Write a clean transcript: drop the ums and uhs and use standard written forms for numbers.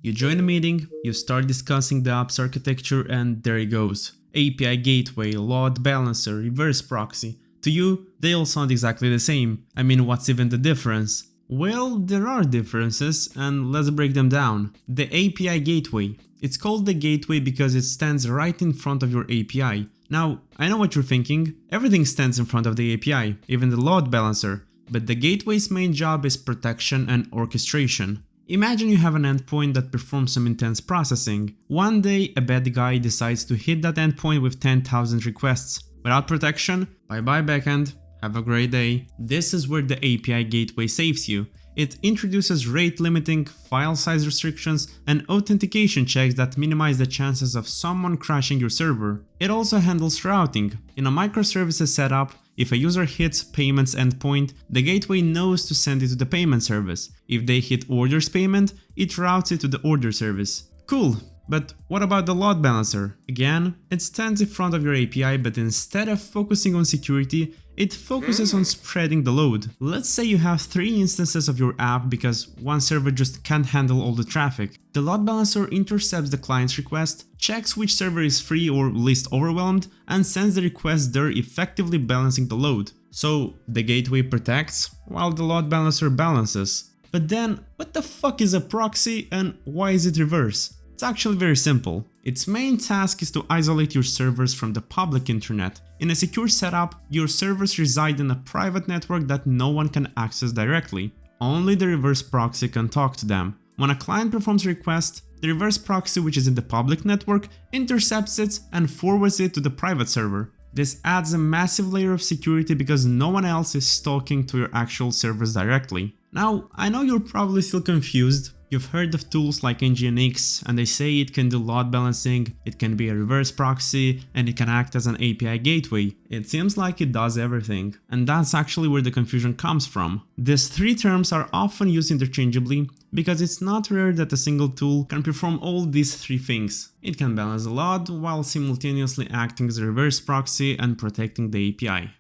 You join a meeting, you start discussing the app's architecture, and there it goes. API gateway, load balancer, reverse proxy. To you, they all sound exactly the same. I mean, what's even the difference? Well, there are differences, and let's break them down. The API gateway. It's called the gateway because it stands right in front of your API. Now, I know what you're thinking. Everything stands in front of the API, even the load balancer. But the gateway's main job is protection and orchestration. Imagine you have an endpoint that performs some intense processing. One day, a bad guy decides to hit that endpoint with 10,000 requests. Without protection, bye-bye backend, have a great day. This is where the API gateway saves you. It introduces rate limiting, file size restrictions, and authentication checks that minimize the chances of someone crashing your server. It also handles routing. In a microservices setup, if a user hits payments endpoint, the gateway knows to send it to the payment service. If they hit orders payment, it routes it to the order service. Cool. But what about the load balancer? Again, it stands in front of your API, but instead of focusing on security, it focuses on spreading the load. Let's say you have 3 instances of your app because one server just can't handle all the traffic. The load balancer intercepts the client's request, checks which server is free or least overwhelmed, and sends the request there, effectively balancing the load. So the gateway protects, while the load balancer balances. But then, what the fuck is a proxy and why is it reverse? It's actually very simple. Its main task is to isolate your servers from the public internet. In a secure setup, your servers reside in a private network that no one can access directly. Only the reverse proxy can talk to them. When a client performs a request, the reverse proxy, which is in the public network, intercepts it and forwards it to the private server. This adds a massive layer of security because no one else is talking to your actual servers directly. Now, I know you're probably still confused. You've heard of tools like Nginx, and they say it can do load balancing, it can be a reverse proxy, and it can act as an API gateway. It seems like it does everything, and that's actually where the confusion comes from. These 3 terms are often used interchangeably because it's not rare that a single tool can perform all these 3 things. It can balance the load while simultaneously acting as a reverse proxy and protecting the API.